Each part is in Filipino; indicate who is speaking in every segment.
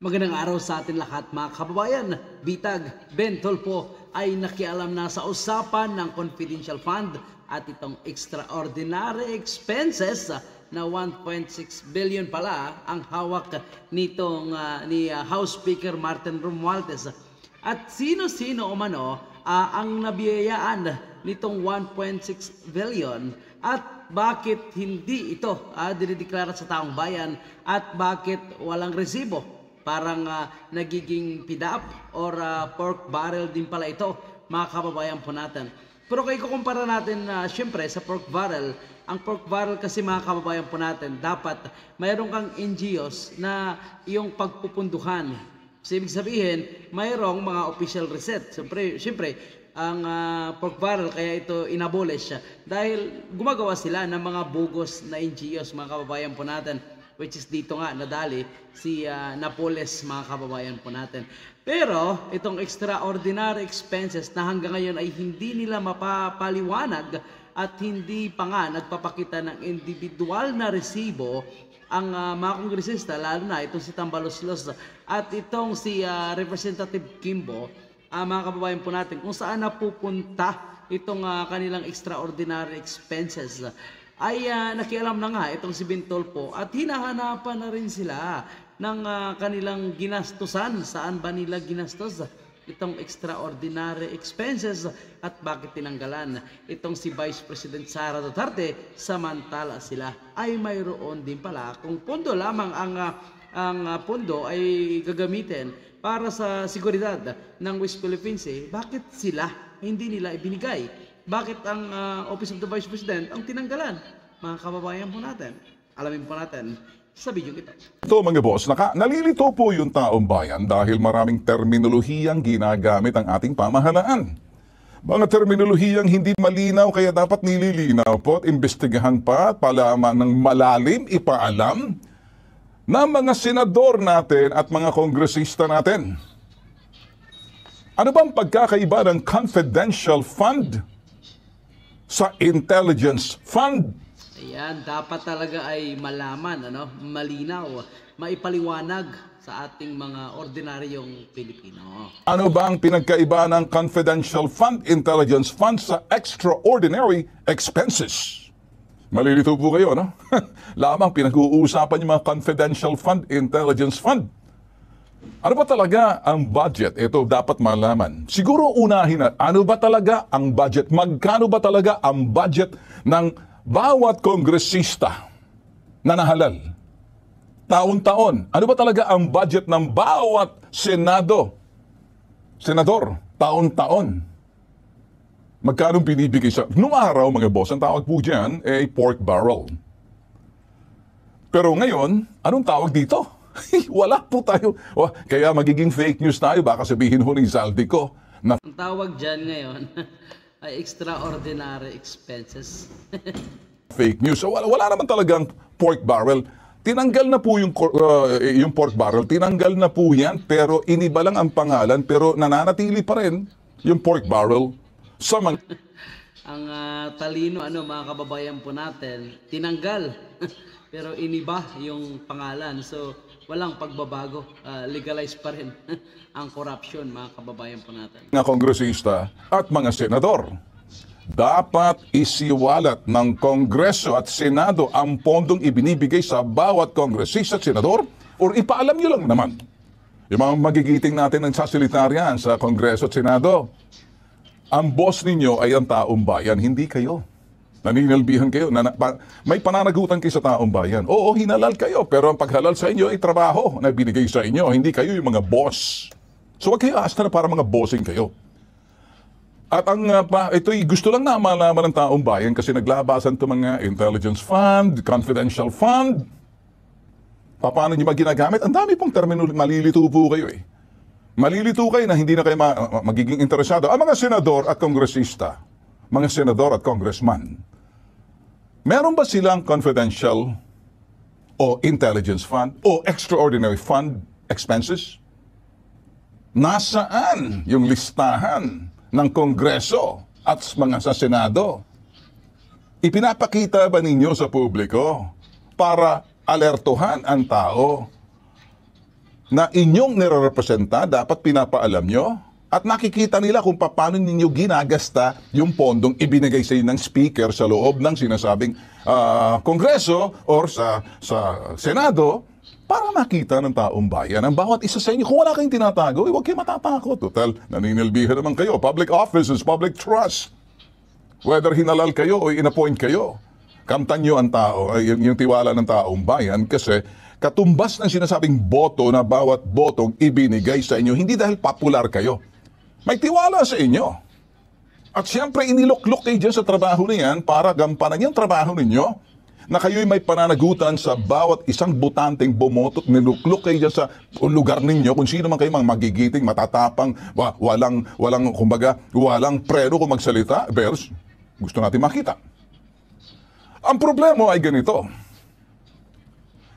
Speaker 1: Magandang araw sa atin lahat mga kababayan. Bitag Ben Tulfo ay nakialam na sa usapan ng confidential fund at itong extraordinary expenses na 1.6 billion pala ang hawak nitong ni House Speaker Martin Romualdez. At sino-sino umano ang nabiyayaan nitong 1.6 billion at bakit hindi ito dinideklara sa taong bayan at bakit walang resibo? Parang nagiging pidap or pork barrel din pala ito, mga kababayan po natin. Pero kung ikukumpara natin syempre sa pork barrel, ang pork barrel kasi mga kababayan po natin, dapat mayroon kang NGOs na iyong pagpupunduhan. So, ibig sabihin, mayroong mga official receipt. Syempre, ang pork barrel kaya ito inabolish dahil gumagawa sila ng mga bogus na NGOs, mga kababayan po natin, which is dito nga nadali si Napoles, mga kababayan po natin. Pero itong extraordinary expenses na hanggang ngayon ay hindi nila mapapaliwanag at hindi pa nga nagpapakita ng individual na resibo ang mga kongresista, lalo na itong si Tambaloslos at itong si Representative Kimbo, mga kababayan po natin, kung saan napupunta itong kanilang extraordinary expenses. Ay nakialam na nga itong si Ben Tulfo at hinahanapan na rin sila ng kanilang ginastusan. Saan ba nila ginastos itong extraordinary expenses at bakit tinanggalan itong si Vice President Sara Duterte samantala sila ay mayroon din pala kung pondo lamang ang pondo ay gagamitin para sa seguridad ng West Philippines, bakit sila hindi nila ibinigay? Bakit ang Office of the Vice President ang tinanggalan? Mga kababayan po natin, alamin po natin sa video ito.
Speaker 2: Ito mga boss, nalilito po yung taong bayan dahil maraming terminolohiyang ginagamit ang ating pamahalaan. Mga terminolohiyang hindi malinaw kaya dapat nililinaw po at imbestigahan pa at palaman ng malalim ipaalam ng mga senador natin at mga kongresista natin. Ano bang pagkakaiba ng confidential fund sa intelligence fund?
Speaker 1: Ayan, dapat talaga ay malaman, malinaw, maipaliwanag sa ating mga ordinaryong Pilipino.
Speaker 2: Ano ba ang pinagkaiba ng confidential fund, intelligence fund sa extraordinary expenses? Malilito po kayo, no? Lamang pinag-uusapan yung mga confidential fund, intelligence fund. Ano ba talaga ang budget? Ito dapat malaman. Siguro unahin na, ano ba talaga ang budget? Magkano ba talaga ang budget ng bawat kongresista na nahalal? Taon-taon. Ano ba talaga ang budget ng bawat senador? Taon-taon. Magkano binibigay sa... Noong araw, mga boss, ang tawag po dyan ay pork barrel. Pero ngayon, anong tawag dito? Wala po tayo. Kaya magiging fake news tayo. Baka sabihin ho ni Zaldico na
Speaker 1: ang tawag dyan ngayon ay extraordinary expenses.
Speaker 2: fake news. So, wala naman talagang pork barrel. Tinanggal na po yung pork barrel. Tinanggal na po yan. Pero iniba lang ang pangalan. Pero nananatili pa rin yung pork barrel sa mga...
Speaker 1: Ang talino, mga kababayan po natin, tinanggal. Pero iniba yung pangalan. So, walang pagbabago. Legalize pa rin ang corruption, mga kababayan po natin.
Speaker 2: Mga kongresista at mga senador. Dapat isiwalat ng Kongreso at Senado ang pondong ibinibigay sa bawat kongresista at senador o ipaalam nyo lang naman. Yung mga magigiting natin ng sasilitarian sa Kongreso at Senado. Ang boss ninyo ay ang taong bayan, hindi kayo. Naninilbihan kayo. May pananagutan kayo sa taong bayan. Oo, hinalal kayo, pero ang paghalal sa inyo ay trabaho na binigay sa inyo. Hindi kayo yung mga boss. So wag kayo asta na para mga bossing kayo. At ang ito'y gusto lang na malaman ng taong bayan kasi naglabasan ito mga intelligence fund, confidential fund. Paano nyo ba ginagamit? Ang dami pong termino, malilito po kayo eh. Malilito kayo na hindi na kayo magiging interesado. Ang mga senador at kongresista, mga senador at congressman, meron ba silang confidential o intelligence fund o extraordinary fund expenses? Nasaan yung listahan ng Kongreso at mga sa Senado? Ipinapakita ba ninyo sa publiko para alertuhan ang tao na inyong nirerepresenta, dapat pinapaalam nyo at nakikita nila kung paano ninyo ginagasta yung pondong ibinigay sa inyo ng speaker sa loob ng sinasabing Kongreso or sa Senado para makita ng taong bayan ang bawat isa sa inyo. Kung wala kayong tinatago, huwag kayo matatakot. Total, naninilbihan naman kayo. Public offices, public trust. Whether hinalal kayo o inappoint kayo, kamtan nyo ang tao, yung tiwala ng taong bayan kasi katumbas ng sinasabing boto na bawat botong ibinigay sa inyo, hindi dahil popular kayo. May tiwala sa inyo. At siyempre, iniluklok kayo dyan sa trabaho na yan para gampanan yung trabaho ninyo na kayo'y may pananagutan sa bawat isang botanteng bumoto. Niluklok kayo dyan sa lugar ninyo kung sino man kayo magigiting, matatapang, walang preno kung magsalita. Bears, gusto natin makita. Ang problema ay ganito.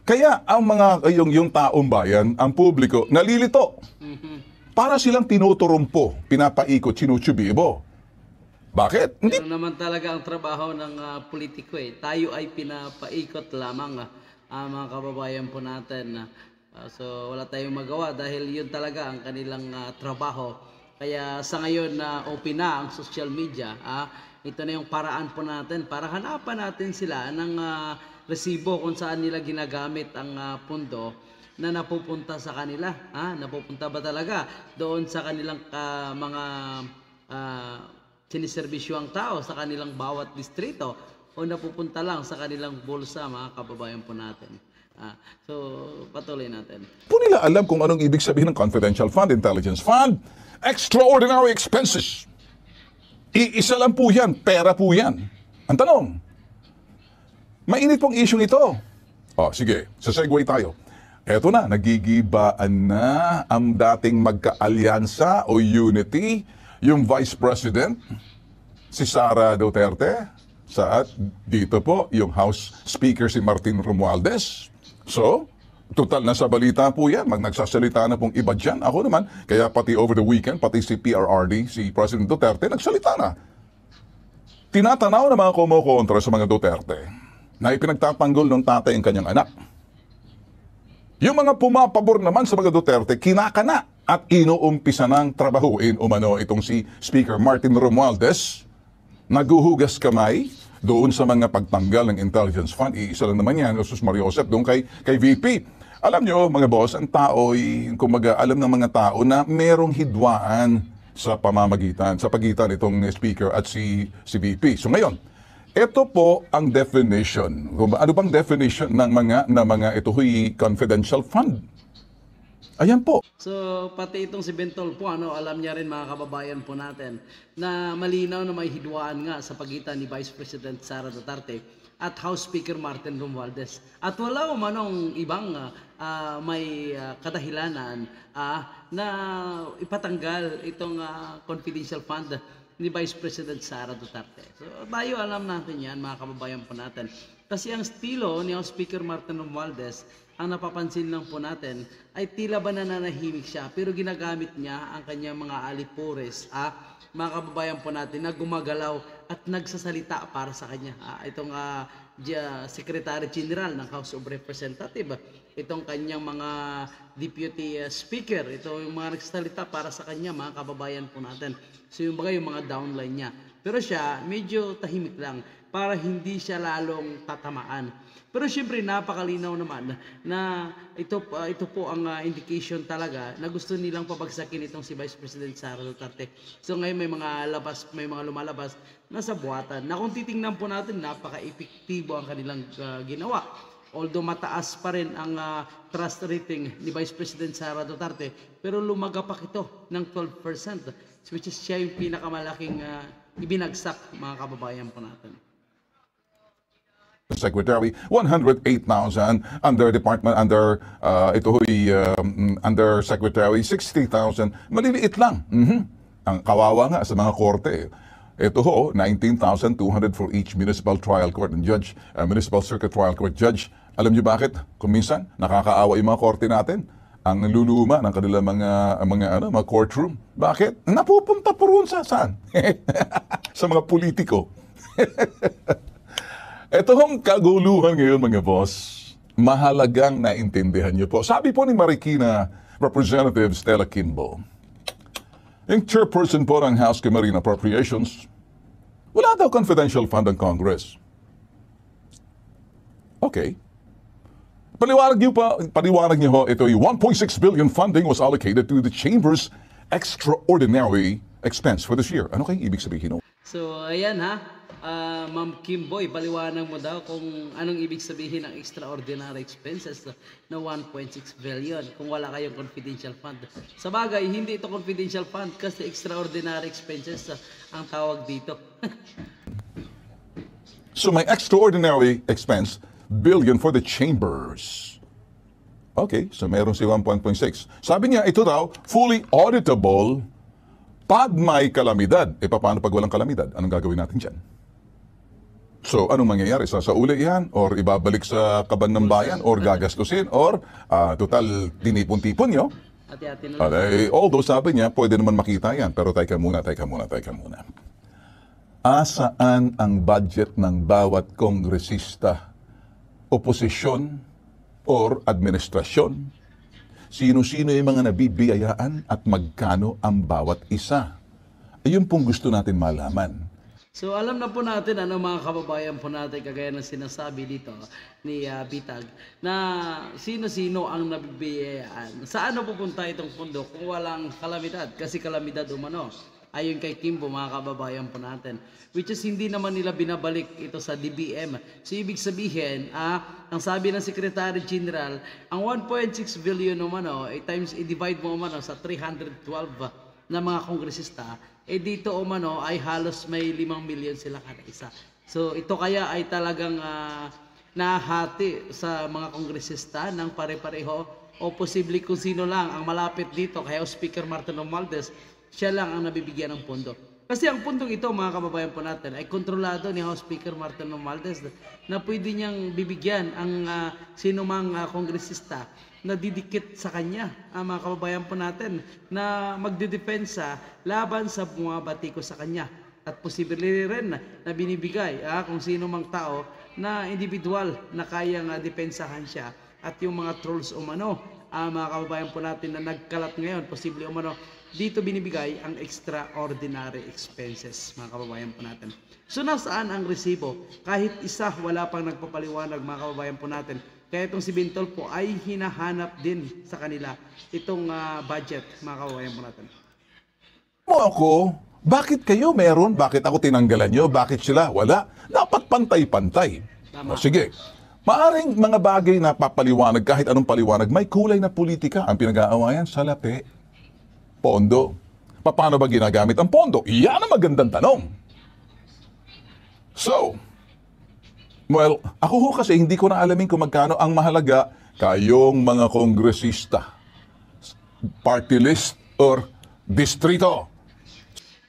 Speaker 2: Kaya ang yung taong bayan, ang publiko, nalilito. Para silang tinuturumpo, pinapaikot, sinusubibo. Bakit? Hindi.
Speaker 1: Ano naman talaga ang trabaho ng politiko eh. Tayo ay pinapaikot lamang mga kababayan po natin. So wala tayong magawa dahil yun talaga ang kanilang trabaho. Kaya sa ngayon na open na ang social media, ito na yung paraan po natin para hanapan natin sila ng resibo kung saan nila ginagamit ang pundo na napupunta sa kanila. Napupunta ba talaga doon sa kanilang mga siniservisyo ang tao sa kanilang bawat distrito o napupunta lang sa kanilang bulsa, mga kababayan po natin. So, patuloy natin.
Speaker 2: Po nila alam kung anong ibig sabihin ng confidential fund, intelligence fund, extraordinary expenses. Iisa lang po yan, pera po yan. Ang tanong, mainit pong issue ito. Sige, sasegue tayo. Eto na, nagigibaan na ang dating magkaalyansa o unity, yung Vice President, si Sara Duterte, at dito po, yung House Speaker si Martin Romualdez. So, total na sa balita po yan, nagsasalita na pong iba dyan. Ako naman, kaya pati over the weekend, pati si PRRD, si President Duterte, nagsalita na. Tinatanaw na mga kumukontra sa mga Duterte na ipinagtatanggol ng tatay ang kanyang anak. Yung mga pumapabor naman sa mga Duterte, kinakana at inuumpisa ng trabahuin umano itong si Speaker Martin Romualdez, naguhugas kamay doon sa mga pagtanggal ng intelligence fund. Iisa lang naman yan, Jesus Mario Josep, doon kay VP. Alam nyo, mga boss, ang tao, kumbaga, alam ng mga tao na merong hidwaan sa pamamagitan, sa pagitan itong Speaker at si VP. So ngayon, ito po ang definition. Ano bang definition ng mga ito confidential fund? Ayan po.
Speaker 1: So, pati itong si Bentol po, alam niya rin mga kababayan po natin na malinaw na may hidwaan nga sa pagitan ni Vice President Sara Duterte at House Speaker Martin Romualdez. At wala umanong ibang may kadahilanan na ipatanggal itong confidential fund ni Vice President Sara Duterte. So, tayo alam natin yan, mga kababayan po natin. Kasi ang estilo ni House Speaker Martin Romualdez, ang napapansin lang po natin, ay tila ba nananahimik siya, pero ginagamit niya ang kanyang mga alipores, mga kababayan po natin, na gumagalaw at nagsasalita para sa kanya. Itong Secretary General ng House of Representatives, itong kanyang mga Deputy Speaker, ito yung mga nagsasalita para sa kanya, mga kababayan po natin. So yung mga downline niya. Pero siya, medyo tahimik lang para hindi siya lalong tatamaan. Pero siyempre, napakalinaw naman na ito po ang indication talaga na gusto nilang pabagsakin itong si Vice President Sara Duterte. So ngayon may mga lumalabas na sa buhatan na kung titingnan po natin, napaka-epektibo ang kanilang ginawa. Although mataas pa rin ang trust rating ni Vice President Sara Duterte, pero lumagapak ito ng 12%, which is siya yung pinakamalaking ibinagsak, mga kababayan po natin.
Speaker 2: Secretary, 108,000 under under Secretary, 60,000. Maliliit lang. Ang kawawa nga sa mga korte. Ito 19,200 for each municipal trial court and judge, municipal circuit trial court judge. Alam niyo bakit? Kung minsan nakakaawa yung mga korte natin, ang naluluma ng kanilang mga courtroom. Bakit? Napupunta po roon sa saan? Sa mga politiko. Ito hong kaguluhan ngayon, mga boss, mahalagang naintindihan niyo po. Sabi po ni Marikina Representative Stella Kimbo. Yung chairperson po ng House Committee on Appropriations, wala daw confidential fund ang Congress. Okay. Paliwanag niyo ho, ito yung 1.6 billion funding was allocated to the Chamber's extraordinary expense for this year. Ano kayong ibig sabihin?
Speaker 1: So, ayan ha. Ma'am Kimboy, paliwanag mo daw kung anong ibig sabihin ng extraordinary expenses na 1.6 billion kung wala kayong confidential fund. Sa bagay, hindi ito confidential fund kasi extraordinary expenses ang tawag dito.
Speaker 2: So may extraordinary expense billion for the chambers. Okay, so meron si 1.6. Sabi niya, ito daw, fully auditable pag may kalamidad. E paano pag walang kalamidad? Anong gagawin natin dyan? So, anong mangyayari? Sasauli yan? Or ibabalik sa kaban ng bayan? Or gagastusin? Or, total, tinipon-tipon nyo?
Speaker 1: Hati-hati na lang.
Speaker 2: Although sabi niya, pwede naman makita yan. Pero teka muna. Asaan ang budget ng bawat kongresista, oposisyon, or administrasyon? Sino-sino yung mga nabibiyayaan at magkano ang bawat isa? Ayun pong gusto natin malaman.
Speaker 1: So alam na po natin mga kababayan po natin kagaya ng sinasabi dito ni Bitag na sino-sino ang nabibiyayaan. Saan pupunta itong pondo kung walang kalamidad? Kasi kalamidad umano. Ayon kay Kimbo mga kababayan po natin. Which is hindi naman nila binabalik ito sa DBM. So ibig sabihin, ang sabi ng Secretary General, ang 1.6 billion umano, i-divide mo umano sa 312 na mga kongresista, dito umano ay halos may 5 million sila kada isa. So ito kaya ay talagang nahati sa mga kongresista ng pare-pareho o posible kung sino lang ang malapit dito kay Speaker Martin Romualdez, siya lang ang nabibigyan ng pondo. Kasi ang pundong ito mga kababayan po natin ay kontrolado ni House Speaker Martin Romualdez na pwede niyang bibigyan ang sino mang kongresista na didikit sa kanya, mga kababayan po natin, na magdidepensa laban sa bumabati ko sa kanya. At posible rin na binibigay kung sino mang tao na individual na kayang depensahan siya. At yung mga trolls umano, mga kababayan po natin na nagkalat ngayon, posible umano, dito binibigay ang extraordinary expenses, mga kababayan po natin. So nasaan ang resibo? Kahit isa wala pang nagpapaliwanag, mga kababayan po natin. Kaya itong si Bintol po ay hinahanap din sa kanila itong budget, mga kababayan po natin.
Speaker 2: Ako, bakit kayo meron? Bakit ako tinanggalan nyo? Bakit sila? Wala. Dapat pantay-pantay. O, sige. Maaring mga bagay na papaliwanag, kahit anong paliwanag, may kulay na politika ang pinag-aawayan sa lapi. Pondo. Paano ba ginagamit ang pondo? Iyan ang magandang tanong. So, well, ako ho kasi hindi ko na alamin kung magkano ang mahalaga kayong mga kongresista, party list or distrito.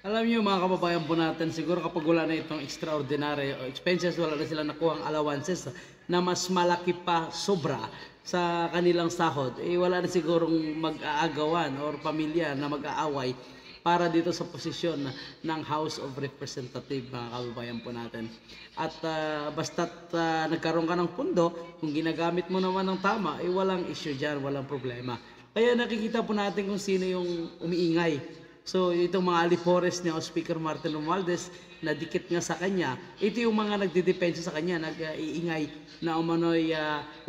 Speaker 1: Alam niyo mga kababayan po natin, siguro kapag wala na itong extraordinary expenses, wala na silang nakuhang allowances na mas malaki pa sobra sa kanilang sahod, wala na sigurong mag-aagawan or pamilya na mag-aaway para dito sa posisyon ng House of Representatives, mga kababayan po natin. At basta't nagkaroon ka ng pundo, kung ginagamit mo naman ng tama, walang issue dyan, walang problema. Kaya nakikita po natin kung sino yung umiingay. So itong mga alipores ni Speaker Martin Romualdez na dikit nga sa kanya, ito yung mga nagdidepensa sa kanya, nag-iingay na umano'y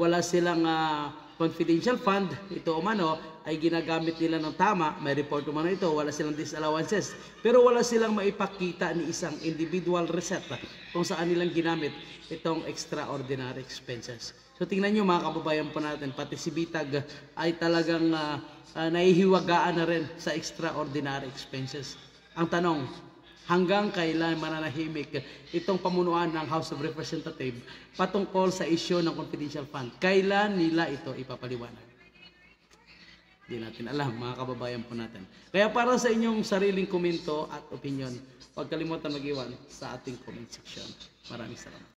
Speaker 1: wala silang confidential fund. Ito umano ay ginagamit nila ng tama, may report umano ito, wala silang disallowances, pero wala silang maipakita ni isang individual receipt kung saan nilang ginamit itong extraordinary expenses. So tingnan nyo mga kababayan po natin, pati si Bitag ay talagang nahihiwagaan na rin sa extraordinary expenses. Ang tanong, hanggang kailan mananahimik itong pamunuan ng House of Representatives patungkol sa issue ng confidential fund? Kailan nila ito ipapaliwanag? Hindi natin alam, mga kababayan po natin. Kaya para sa inyong sariling komento at opinion, huwag kalimutan mag-iwan sa ating comment section. Maraming salamat.